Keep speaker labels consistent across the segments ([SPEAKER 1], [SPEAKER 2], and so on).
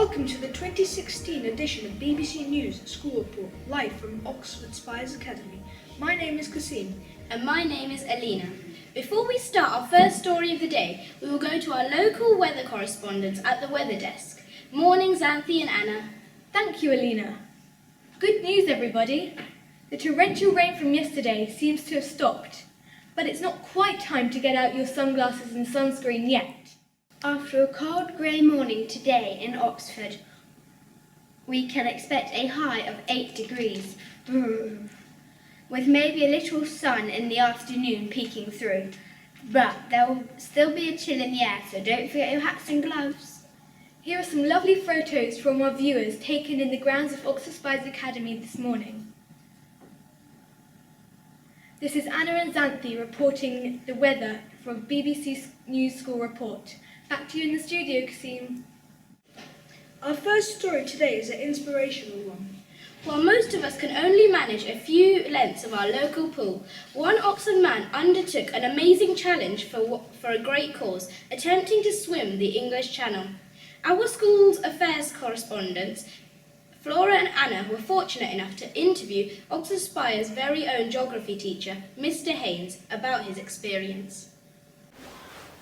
[SPEAKER 1] Welcome to the 2016 edition of BBC News School Report, live from Oxford Spires Academy. My name is Kasim.
[SPEAKER 2] And my name is Alina. Before we start our first story of the day, we will go to our local weather correspondents at the weather desk. Morning, Xanthi and Anna.
[SPEAKER 3] Thank you, Alina. Good news, everybody. The torrential rain from yesterday seems to have stopped, but it's not quite time to get out your sunglasses and sunscreen yet.
[SPEAKER 2] After a cold grey morning today in Oxford, we can expect a high of 8 degrees, with maybe a little sun in the afternoon peeking through. But there will still be a chill in the air, so don't forget your hats and gloves.
[SPEAKER 3] Here are some lovely photos from our viewers taken in the grounds of Oxford Spires Academy this morning. This is Anna and Xanthi reporting the weather from BBC News School Report. Back to you in the studio, Kasim.
[SPEAKER 1] Our first story today is an inspirational one.
[SPEAKER 2] While most of us can only manage a few lengths of our local pool, one Oxford man undertook an amazing challenge for a great cause, attempting to swim the English Channel. Our school's affairs correspondents, Flora and Anna, were fortunate enough to interview Oxford Spires' very own geography teacher, Mr. Haynes, about his experience.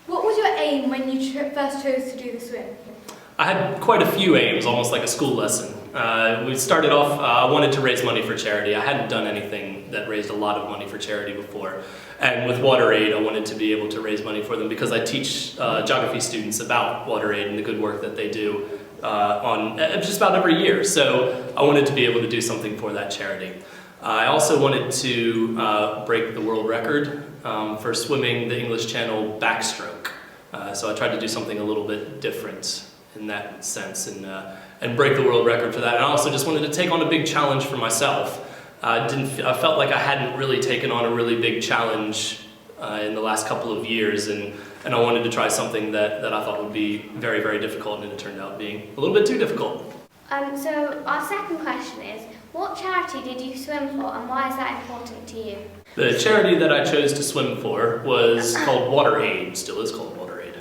[SPEAKER 3] What was your aim when you first chose to do the swim?
[SPEAKER 4] I had quite a few aims, almost like a school lesson. We started off, I wanted to raise money for charity. I hadn't done anything that raised a lot of money for charity before. And with WaterAid, I wanted to be able to raise money for them because I teach geography students about WaterAid and the good work that they do on just about every year. So I wanted to be able to do something for that charity. I also wanted to break the world record for swimming the English Channel backstroke. So I tried to do something a little bit different in that sense and break the world record for that. And I also just wanted to take on a big challenge for myself. I felt like I hadn't really taken on a really big challenge in the last couple of years, and I wanted to try something that I thought would be very, very difficult, and it turned out being a little bit too difficult.
[SPEAKER 5] So our second question is, what charity did you swim for and why is that important to you?
[SPEAKER 4] The charity that I chose to swim for was called WaterAid, still is called WaterAid.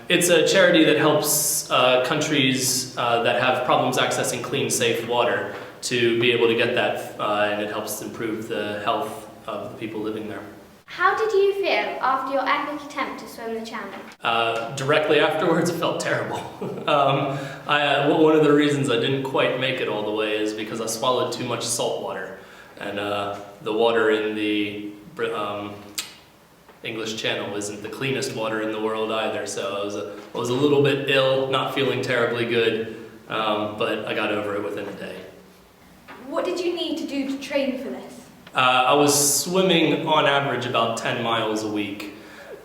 [SPEAKER 4] It's a charity that helps countries that have problems accessing clean, safe water to be able to get that, and it helps improve the health of the people living there.
[SPEAKER 5] How did you feel after your epic attempt to swim the channel?
[SPEAKER 4] Directly afterwards, it felt terrible. One of the reasons I didn't quite make it all the way is because I swallowed too much salt water. And the water in the English Channel isn't the cleanest water in the world either, so I was a little bit ill, not feeling terribly good, but I got over it within a day.
[SPEAKER 3] What did you need to do to train for this?
[SPEAKER 4] I was swimming on average about 10 miles a week,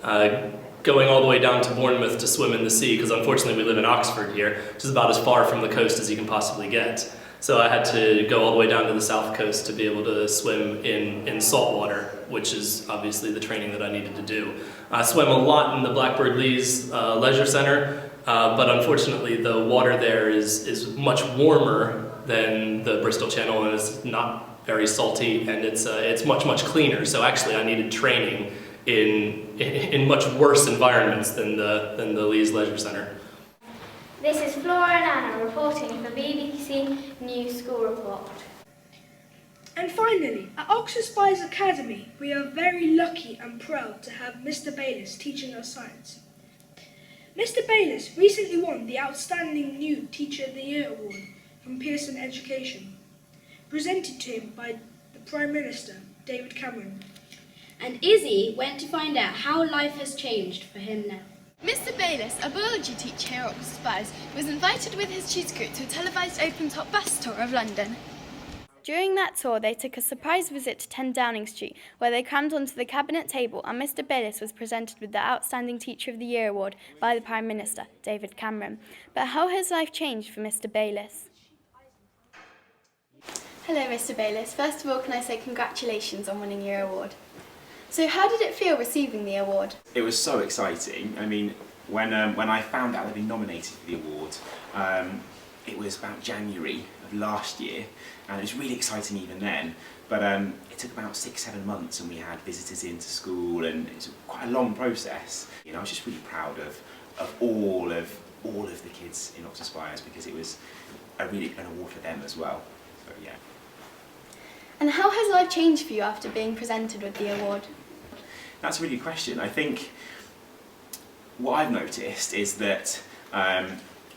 [SPEAKER 4] going all the way down to Bournemouth to swim in the sea, because unfortunately we live in Oxford here, which is about as far from the coast as you can possibly get. So I had to go all the way down to the south coast to be able to swim in salt water, which is obviously the training that I needed to do. I swam a lot in the Blackbird Leys Leisure Centre, but unfortunately the water there is much warmer than the Bristol Channel, and it's not very salty, and it's much cleaner. So actually I needed training in much worse environments than the Leys Leisure Centre.
[SPEAKER 5] This is Flora and Anna reporting for BBC News School Report.
[SPEAKER 1] And finally, at Oxford Spires Academy, we are very lucky and proud to have Mr. Bayliss teaching us science. Mr. Bayliss recently won the Outstanding New Teacher of the Year award from Pearson Education, presented to him by the Prime Minister, David Cameron.
[SPEAKER 2] And Izzy went to find out how life has changed for him now.
[SPEAKER 6] Mr. Bayliss, a biology teacher here at Oxford Spires, was invited with his tutor group to a televised open-top bus tour of London. During that tour, they took a surprise visit to 10 Downing Street, where they crammed onto the cabinet table, and Mr. Bayliss was presented with the Outstanding Teacher of the Year award by the Prime Minister, David Cameron. But how has life changed for Mr. Bayliss? Hello, Mr. Bayliss. First of all, can I say congratulations on winning your award? So how did it feel receiving the award?
[SPEAKER 7] It was so exciting. I mean, when I found out I'd been nominated for the award, it was about January of last year, and it was really exciting even then. But it took about 6-7 months, and we had visitors into school, and it was quite a long process. You know, I was just really proud of all of all of the kids in Oxford Spires, because it was an award for them as well. So yeah.
[SPEAKER 6] And how has life changed for you after being presented with the award?
[SPEAKER 7] That's a really good question. I think what I've noticed is that I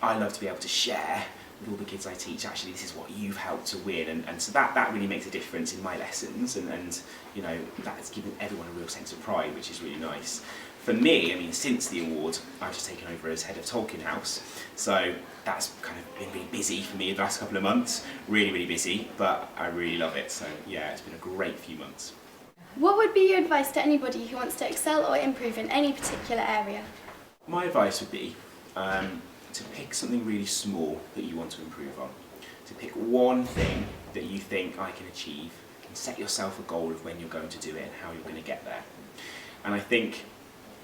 [SPEAKER 7] love to be able to share with all the kids I teach, actually this is what you've helped to win, and so that really makes a difference in my lessons, and you know, that's given everyone a real sense of pride, which is really nice. For me, I mean, since the award, I've just taken over as head of Tolkien House, so that's kind of been really busy for me the last couple of months, really busy, but I really love it, so yeah, it's been a great few months.
[SPEAKER 6] What would be your advice to anybody who wants to excel or improve in any particular area?
[SPEAKER 7] My advice would be to pick something really small that you want to improve on. To pick one thing that you think I can achieve and set yourself a goal of when you're going to do it and how you're going to get there. And I think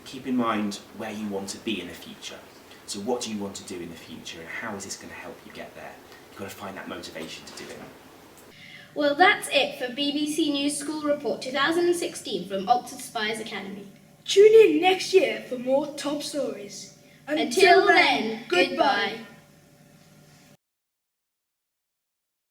[SPEAKER 7] keep in mind where you want to be in the future. So what do you want to do in the future and how is this going to help you get there? You've got to find that motivation to do it.
[SPEAKER 2] Well, that's it for BBC News School Report 2016 from Oxford Spires Academy.
[SPEAKER 1] Tune in next year for more top stories.
[SPEAKER 2] Until then, goodbye.